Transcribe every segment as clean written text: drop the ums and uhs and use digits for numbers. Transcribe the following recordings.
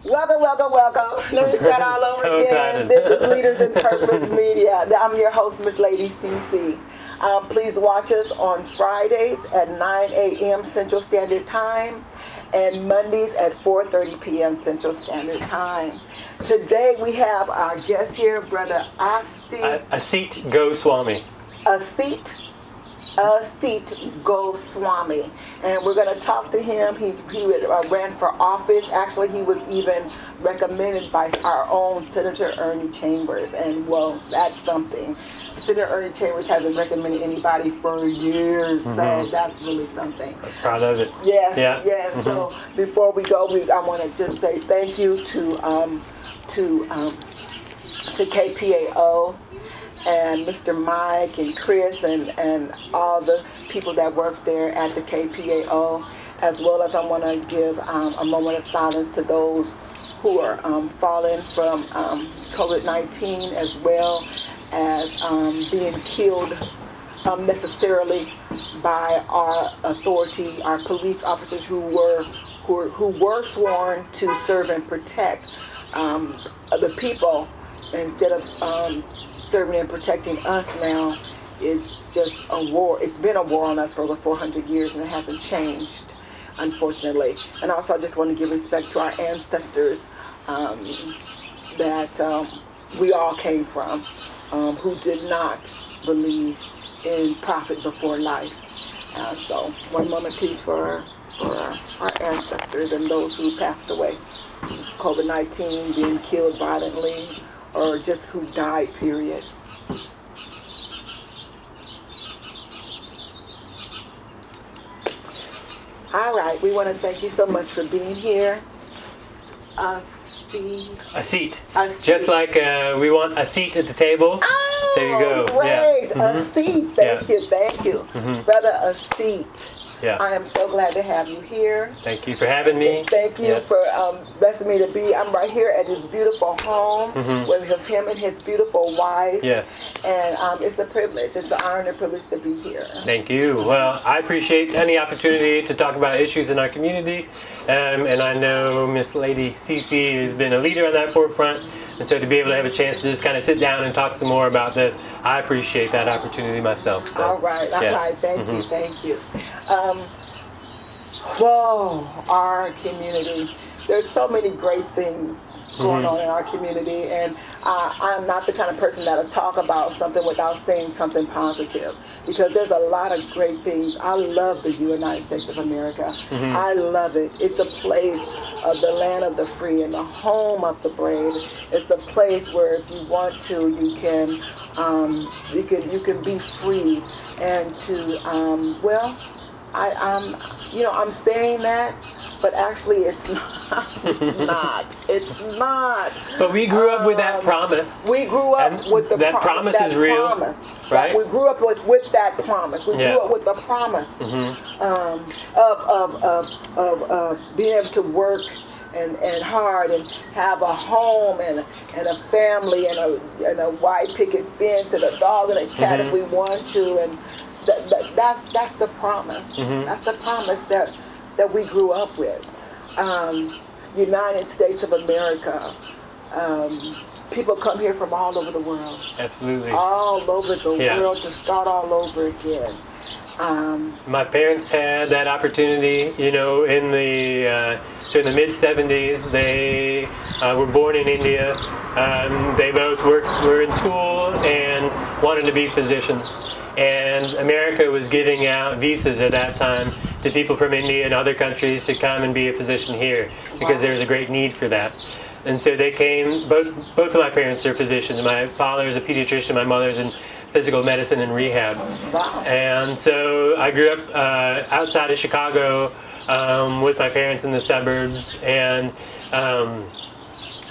Welcome, welcome, welcome. Let me start all over So again. excited. This is Leaders in Purpose Media. I'm your host, Miss Lady CC. Please watch us on Fridays at 9 a.m. Central Standard Time and Mondays at 4:30 p.m. Central Standard Time. Today we have our guest here, Brother Asit Goswami. Asit Goswami, and we're going to talk to him. He ran for office. Actually, he was even recommended by our own Senator Ernie Chambers, and well, that's something. Senator Ernie Chambers hasn't recommended anybody for years, so that's really something. I'm proud of it. Yes, Yeah. yes. So before we go, I want to just say thank you to KPAO. And Mr. Mike and Chris and all the people that work there at the KPAO, as well as I want to give a moment of silence to those who are fallen from COVID-19, as well as being killed unnecessarily by our authority, our police officers who were sworn to serve and protect the people instead of serving and protecting us. Now it's just a war. It's been a war on us for over 400 years, and it hasn't changed, unfortunately. And also I just want to give respect to our ancestors that we all came from, who did not believe in profit before life. So one moment please for our ancestors and those who passed away, COVID-19, being killed violently, or just who died, period. All right, we want to thank you so much for being here. Asit. Just like we want a seat at the table. Oh, there you go. Great. Yeah. A seat. Thank you. Brother, a seat. Yeah. I am so glad to have you here. Thank you for having me. Thank you for blessing me to be. I'm right here at his beautiful home with him and his beautiful wife. Yes. And it's a privilege. It's an honor and a privilege to be here. Thank you. Well, I appreciate any opportunity to talk about issues in our community. And I know Miss Lady CC has been a leader on that forefront. And so to be able to have a chance to just kind of sit down and talk some more about this, I appreciate that opportunity myself. So, all right. Thank you. Our community. There's so many great things going on in our community, and I'm not the kind of person that'll talk about something without saying something positive, because there's a lot of great things. I love the United States of America. I love it. It's a place of the land of the free and the home of the brave. It's a place where if you want to, you can be free and to I'm saying that, but actually it's not. It's not. But we grew up with that promise. We grew up with that promise is real, right? We grew up with that promise. We grew up with the promise of being able to work and hard and have a home and a family and a white picket fence and a dog and a cat if we want to, and that's the promise. That's the promise that we grew up with. United States of America. People come here from all over the world. Absolutely. All over the world to start all over again. My parents had that opportunity, in the mid 70s. They were born in India. They both were in school and wanted to be physicians. And America was giving out visas at that time to people from India and other countries to come and be a physician here, because there was a great need for that. And so they came. Both of my parents are physicians. My father is a pediatrician. My mother's in physical medicine and rehab. Wow. And so I grew up outside of Chicago with my parents in the suburbs,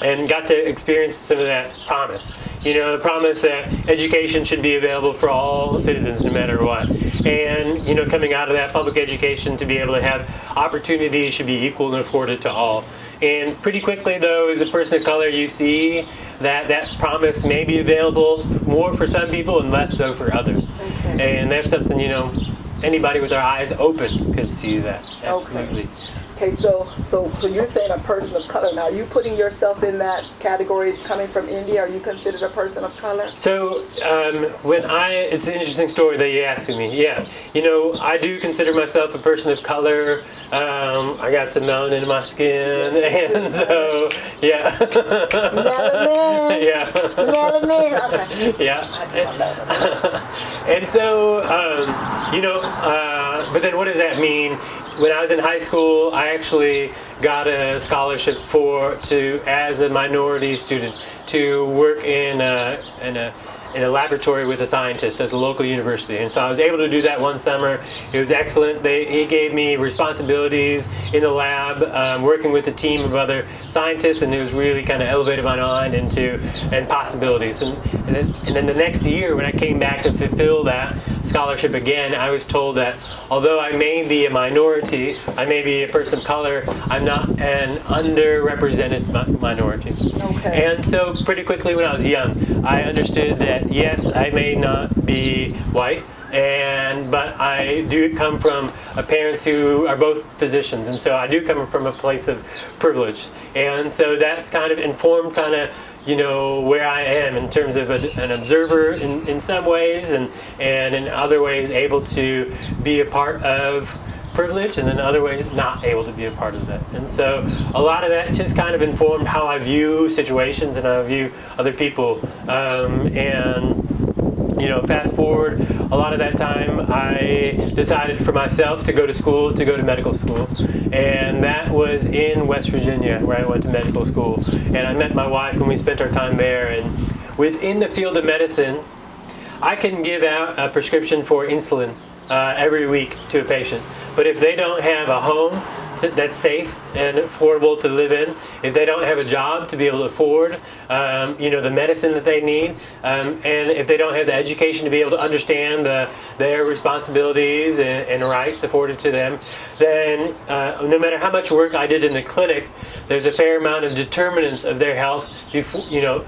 and got to experience some of that promise. The promise that education should be available for all citizens no matter what. And, coming out of that, public education to be able to have opportunity should be equal and afforded to all. And pretty quickly, though, as a person of color, you see that promise may be available more for some people and less so for others. Okay. And that's something, anybody with their eyes open could see that. Absolutely. Okay. Okay, so you're saying a person of color. Now, are you putting yourself in that category coming from India? Are you considered a person of color? So it's an interesting story that you asked me. Yeah, I do consider myself a person of color. I got some melanin in my skin, and so yeah. Melanin. Yeah. Melanin. Okay. Yeah. And so but then what does that mean? When I was in high school, I actually got a scholarship as a minority student to work in a laboratory with a scientist at the local university. And so I was able to do that one summer. It was excellent. He gave me responsibilities in the lab, working with a team of other scientists, and it was really kind of elevated my mind and possibilities. And then the next year, when I came back to fulfill that scholarship again, I was told that although I may be a minority, I may be a person of color, I'm not an underrepresented minority. Okay. And so pretty quickly when I was young, I understood that yes, I may not be white, but I do come from parents who are both physicians, and so I do come from a place of privilege. And so that's kind of informed where I am in terms of an observer in some ways, and in other ways able to be a part of privilege, and in other ways not able to be a part of that. And so a lot of that just kind of informed how I view situations and how I view other people. Fast forward a lot of that time, I decided for myself to go to medical school. And that was in West Virginia, where I went to medical school. And I met my wife and we spent our time there. And within the field of medicine, I can give out a prescription for insulin every week to a patient. But if they don't have a home that's safe and affordable to live in, if they don't have a job to be able to afford, the medicine that they need, and if they don't have the education to be able to understand their responsibilities and rights afforded to them, then no matter how much work I did in the clinic, there's a fair amount of determinants of their health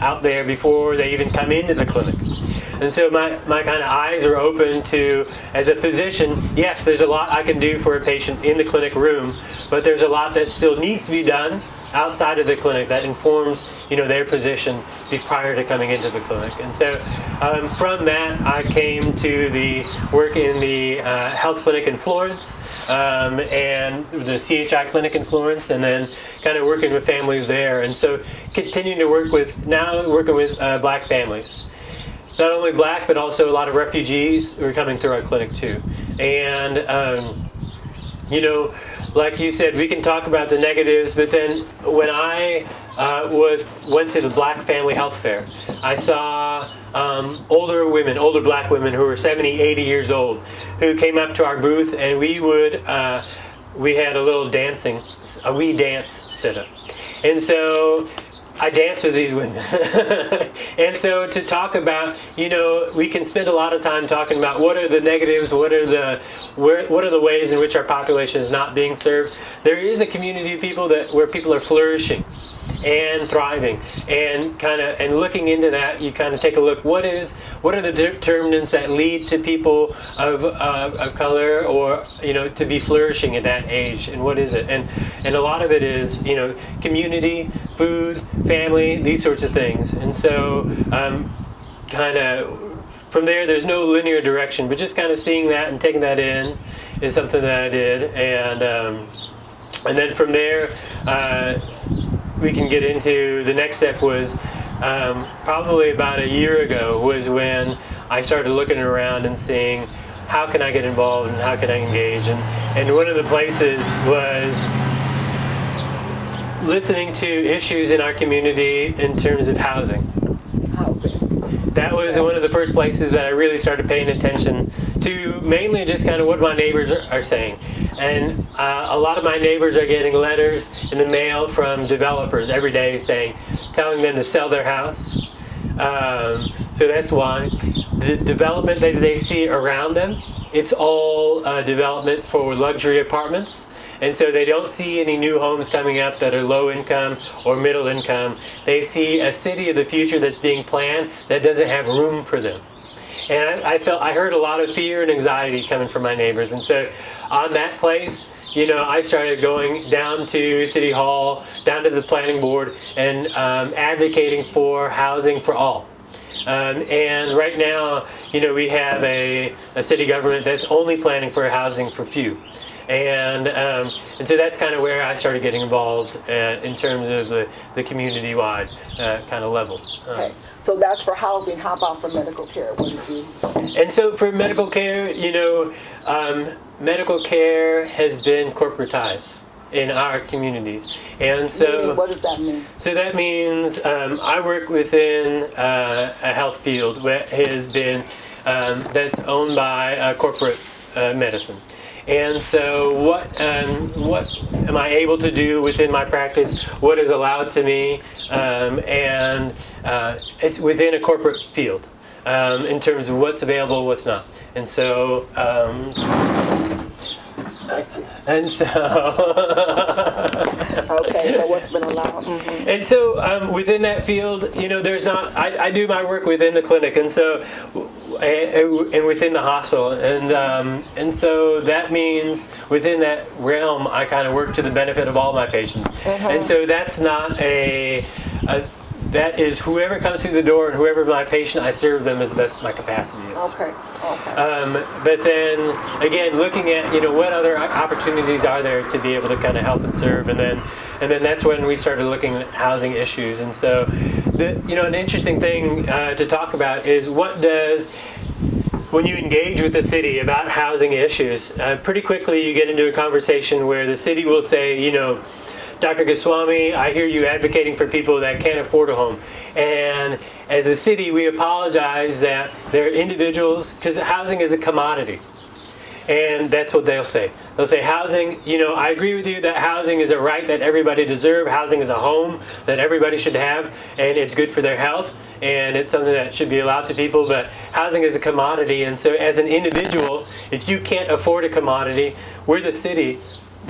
out there before they even come into the clinic. And so my kind of eyes are open to, as a physician, yes, there's a lot I can do for a patient in the clinic room, but there's a lot that still needs to be done outside of the clinic that informs, their position prior to coming into the clinic. And so from that, I came to the work in the health clinic in Florence, and the CHI clinic in Florence, and then kind of working with families there. And so continuing to working with black families. Not only black, but also a lot of refugees who are coming through our clinic too. And, like you said, we can talk about the negatives, but then when I went to the Black Family Health Fair, I saw older black women who were 70, 80 years old, who came up to our booth, and we had a little a wee dance sit-up. And so I dance with these women. And so to talk about, we can spend a lot of time talking about what are the negatives, what are the ways in which our population is not being served. There is a community of people where people are flourishing and thriving, and looking into that, you kind of take a look. What are the determinants that lead to people of color, or to be flourishing at that age, and what is it? And a lot of it is community, food, family, these sorts of things. And so kind of from there's no linear direction, but just kind of seeing that and taking that in is something that I did. And then from there, we can get into the next step. Was probably about a year ago was when I started looking around and seeing how can I get involved and how can I engage. And one of the places was listening to issues in our community in terms of housing. That was one of the first places that I really started paying attention to, mainly just kind of what my neighbors are saying. And a lot of my neighbors are getting letters in the mail from developers every day telling them to sell their house. So that's why. The development that they see around them, it's all development for luxury apartments. And so they don't see any new homes coming up that are low income or middle income. They see a city of the future that's being planned that doesn't have room for them. And I heard a lot of fear and anxiety coming from my neighbors. And so on that place, I started going down to City Hall, down to the planning board, and advocating for housing for all. And right now, we have a city government that's only planning for housing for few. And so that's kind of where I started getting involved in terms of the community-wide kind of level. Okay. So that's for housing. How about for medical care? What did you? And so for medical care, medical care has been corporatized in our communities. And so What does that mean? So that means I work within a health field that has been that's owned by corporate medicine. And so what am I able to do within my practice? What is allowed to me? And it's within a corporate field in terms of what's available, what's not. And so Okay, so what's been allowed? Mm-hmm. And so within that field, there's not. I do my work within the clinic, and so and within the hospital, and so that means within that realm, I kind of work to the benefit of all my patients, and so that's not that is whoever comes through the door and whoever my patient, I serve them as best my capacity is. Okay. But then again, looking at what other opportunities are there to be able to kind of help and serve, and then that's when we started looking at housing issues. And so an interesting thing to talk about is when you engage with the city about housing issues, pretty quickly you get into a conversation where the city will say, Dr. Goswami, I hear you advocating for people that can't afford a home. And as a city, we apologize that there are individuals, because housing is a commodity. And that's what they'll say. They'll say housing, I agree with you that housing is a right that everybody deserves. Housing is a home that everybody should have, and it's good for their health, and it's something that should be allowed to people. But housing is a commodity, and so as an individual, if you can't afford a commodity, we're the city,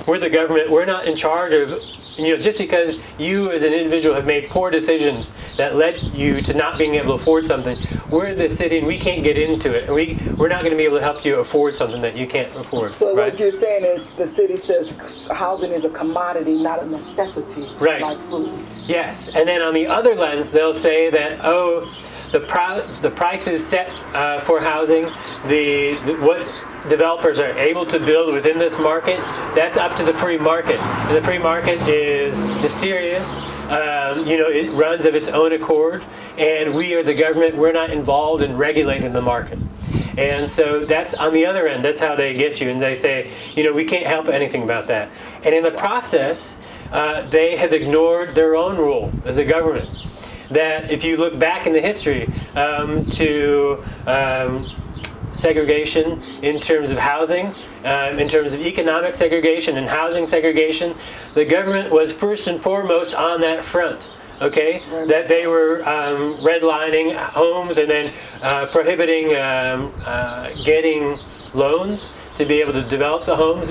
we're the government, we're not in charge of, just because you as an individual have made poor decisions that led you to not being able to afford something, we're the city and we can't get into it. And we're not going to be able to help you afford something that you can't afford. So right? What you're saying is the city says housing is a commodity, not a necessity, right. Like food. Yes, and then on the other lens, they'll say that, the price is set for housing, what's developers are able to build within this market, that's up to the free market. And the free market is mysterious. It runs of its own accord, and we are the government. We're not involved in regulating the market. And so that's on the other end. That's how they get you, and they say, we can't help anything about that. And in the process, they have ignored their own role as a government. That if you look back in the history to segregation in terms of housing, in terms of economic segregation and housing segregation, the government was first and foremost on that front. Okay, that they were redlining homes and then prohibiting getting loans to be able to develop the homes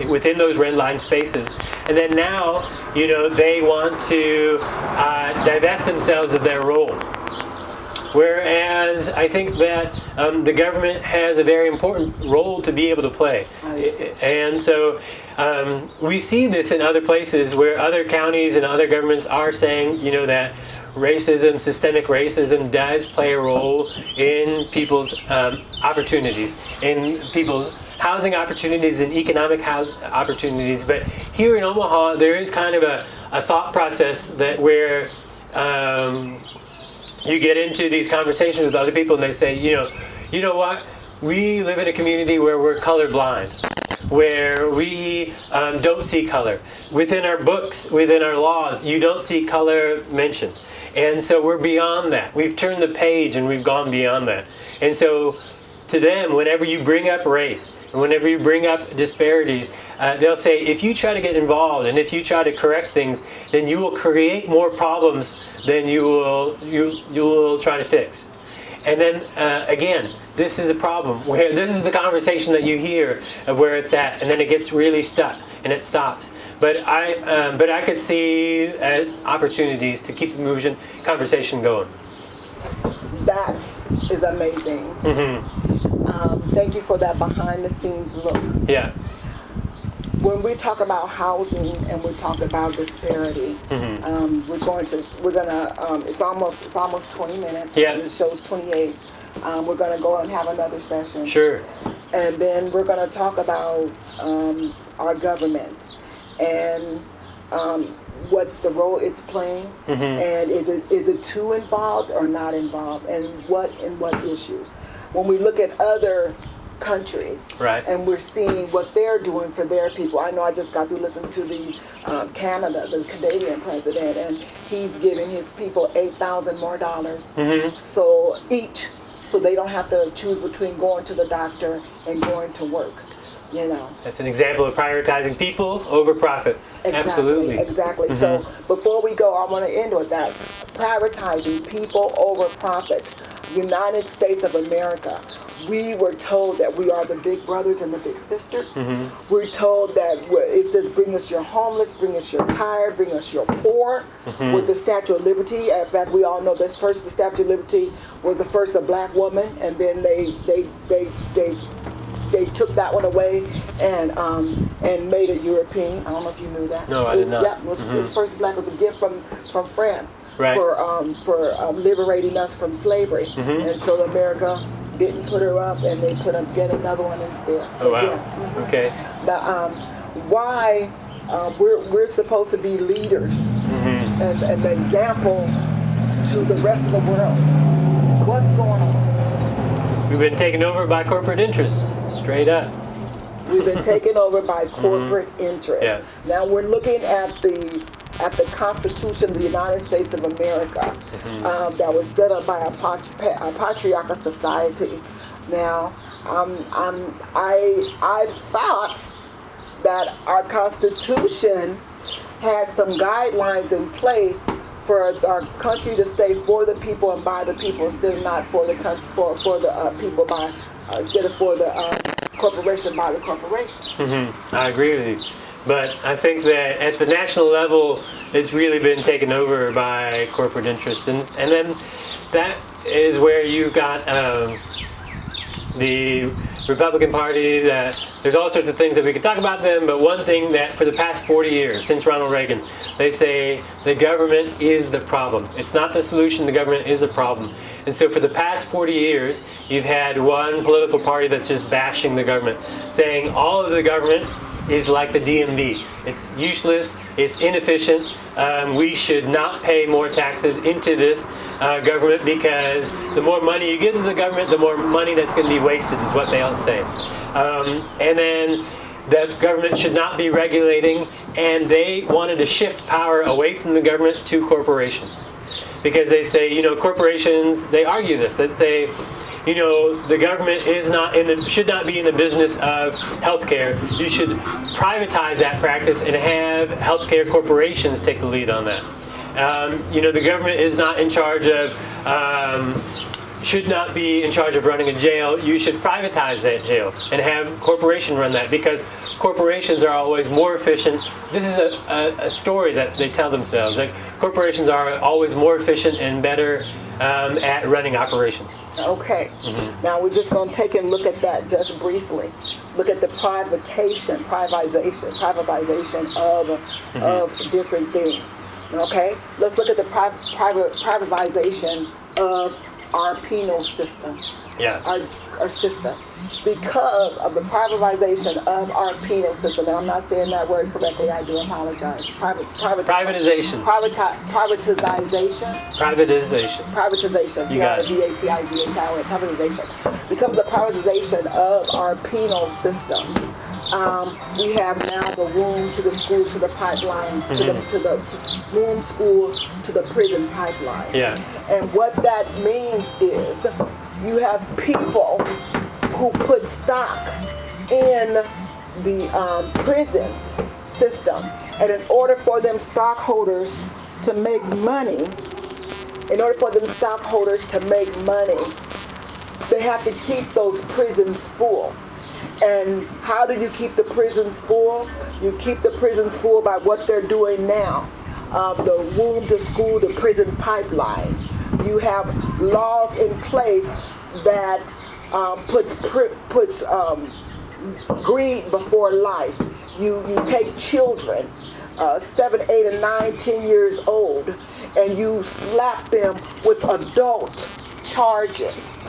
within those redlined spaces. And then now, they want to divest themselves of their role. Whereas I think that the government has a very important role to be able to play. And so we see this in other places where other counties and other governments are saying, that racism, systemic racism does play a role in people's opportunities, in people's housing opportunities and economic opportunities. But here in Omaha, there is kind of a thought process that where you get into these conversations with other people and they say, you know what? We live in a community where we're colorblind, where we don't see color. Within our books, within our laws, you don't see color mentioned. And so we're beyond that. We've turned the page and we've gone beyond that. And so to them, whenever you bring up race, and whenever you bring up disparities, they'll say, if you try to get involved and if you try to correct things, then you will create more problems than you will try to fix. And then again, this is a problem where this is the conversation that you hear of where it's at, and then it gets really stuck and it stops. But I could see opportunities to keep the conversation going. That is amazing. Mm-hmm. Thank you for that behind the scenes look. Yeah. when we talk about housing and we talk about disparity, it's almost 20 minutes. Yeah. And it shows 28. We're gonna go and have another session. Sure. And then we're gonna talk about our government and what the role it's playing, and is it too involved or not involved, and what issues. When we look at other countries, Right. and we're seeing what they're doing for their people. I know I just got through listening to the Canadian president, and he's giving his people $8,000 more so each, so they don't have to choose between going to the doctor and going to work. You know. That's an example of prioritizing people over profits. Absolutely. Exactly. So before we go, I want to end with that. Prioritizing people over profits. United States of America. We were told that we are the big brothers and the big sisters. We're told that it says, bring us your homeless, bring us your tired, bring us your poor. With the Statue of Liberty. In fact, we all know this first, the Statue of Liberty was the first a black woman, and then they took that one away and made it European. I don't know if you knew that. No, I did not. Yeah, it was first black. It was a gift from France, Right. for liberating us from slavery. And so America didn't put her up, and they put up get another one instead. Oh wow. Yeah. Okay. But why we're supposed to be leaders and an example to the rest of the world. What's going on? We've been taken over by corporate interests. Straight up. We've been taken over by corporate interests. Yeah. Now we're looking at the Constitution of the United States of America that was set up by a patriarchal society. Now, I thought that our Constitution had some guidelines in place for our country to stay for the people and by the people, instead of not for the country, for the people by, instead of for the corporation by the corporation. I agree with you. But I think that at the national level, it's really been taken over by corporate interests. And then that is where you've got the Republican Party, that there's all sorts of things that we could talk about them, but one thing that for the past 40 years, since Ronald Reagan, they say the government is the problem. It's not the solution, the government is the problem. And so for the past 40 years, you've had one political party that's just bashing the government, saying all of the government is like the DMV. It's useless, it's inefficient, we should not pay more taxes into this government, because the more money you give to the government, the more money that's going to be wasted, is what they all say. And then the government should not be regulating, and they wanted to shift power away from the government to corporations. Because they say, corporations, they argue this, they say, the government should not be in the business of healthcare. You should privatize that practice and have healthcare corporations take the lead on that. The government is not in charge of, should not be in charge of running a jail. You should privatize that jail and have corporation run that, because corporations are always more efficient. This is a story that they tell themselves. Like, corporations are always more efficient and better at running operations. Okay. Now we're just going to take a look at that just briefly. Look at the privatization of different things. Okay. Let's look at the privatization of our penal system. Yeah. Our system. Because of the privatization of our penal system, and I'm not saying that word correctly, I do apologize. Privatization. Privatization. Privatization. You got it. Privatization. Privatization. Because of the privatization of our penal system, we have now the womb to the school to the pipeline, to the womb school to the prison pipeline. Yeah. And what that means is you have people who put stock in the prisons system, and in order for them stockholders to make money, they have to keep those prisons full. And how do you keep the prisons full? You keep the prisons full by what they're doing now. The womb to school to prison pipeline. You have laws in place that puts greed before life. you take children, 7, 8, and 9, 10 years old, and you slap them with adult charges.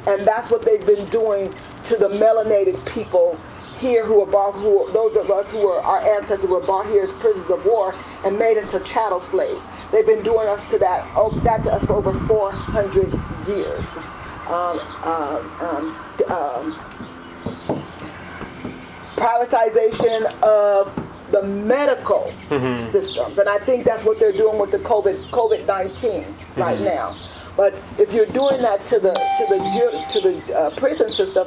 And that's what they've been doing to the melanated people here those of us who are our ancestors were brought here as prisoners of war and made into chattel slaves. They've been doing that to us for over 400 years. Privatization of the medical systems, and I think that's what they're doing with the COVID-19 right now. But if you're doing that to the prison system,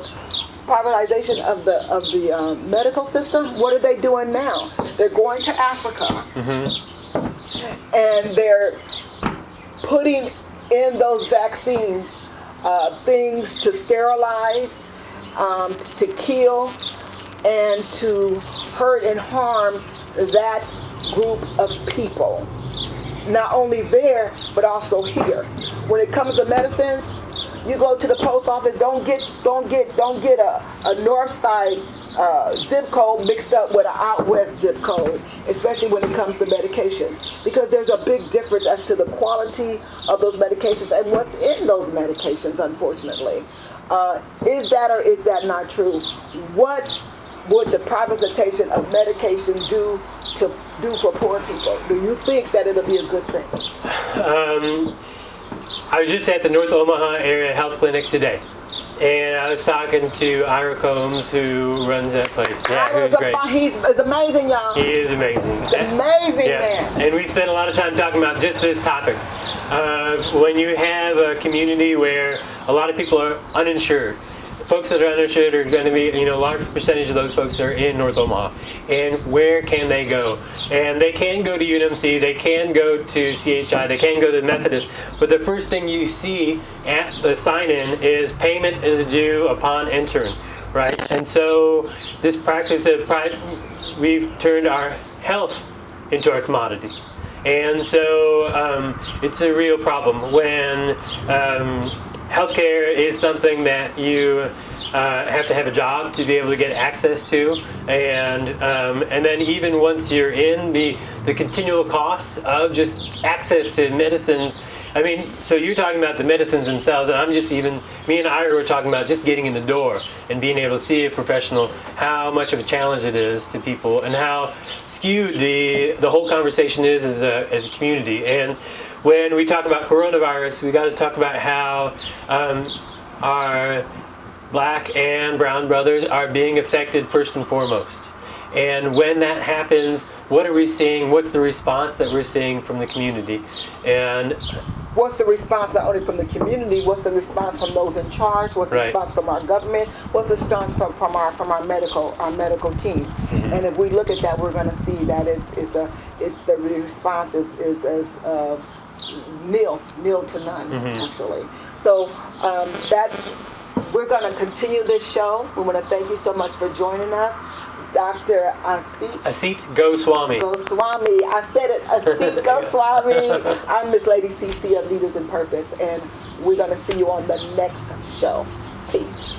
privatization of the medical system, what are they doing now? They're going to Africa, and they're putting in those vaccines things to sterilize, to kill, and to hurt and harm that group of people. Not only there, but also here. When it comes to medicines, you go to the post office. Don't get a north side zip code mixed up with an out west zip code, especially when it comes to medications, because there's a big difference as to the quality of those medications and what's in those medications. Unfortunately, is that or is that not true? What would the privatization of medication do for poor people? Do you think that it'll be a good thing? I was just at the North Omaha Area Health Clinic today, and I was talking to Ira Combs, who runs that place. Yeah, who's great. He's amazing, y'all. He is amazing. He's amazing, man. And we spent a lot of time talking about just this topic. When you have a community where a lot of people are uninsured, folks that are uninsured are going to be, a large percentage of those folks are in North Omaha. And where can they go? And they can go to UNMC, they can go to CHI, they can go to the Methodist. But the first thing you see at the sign-in is payment is due upon entering, right? And so this practice of we've turned our health into our commodity. And so it's a real problem when healthcare is something that you have to have a job to be able to get access to, and then even once you're in the continual costs of just access to medicines. I mean, so you're talking about the medicines themselves, and me and Ira were talking about just getting in the door and being able to see a professional, how much of a challenge it is to people, and how skewed the whole conversation is as a community. And when we talk about coronavirus, we got to talk about how our black and brown brothers are being affected first and foremost. And when that happens, what are we seeing? What's the response that we're seeing from the community? And what's the response not only from the community? What's the response from those in charge? What's the response from our government? What's the response from our medical teams? And if we look at that, we're going to see that the response is as nil to none, actually. So we're going to continue this show. We want to thank you so much for joining us, Dr. Asit Goswami. I said it, Asit Goswami. I'm Miss Lady CC of Leaders in Purpose, and we're going to see you on the next show. Peace.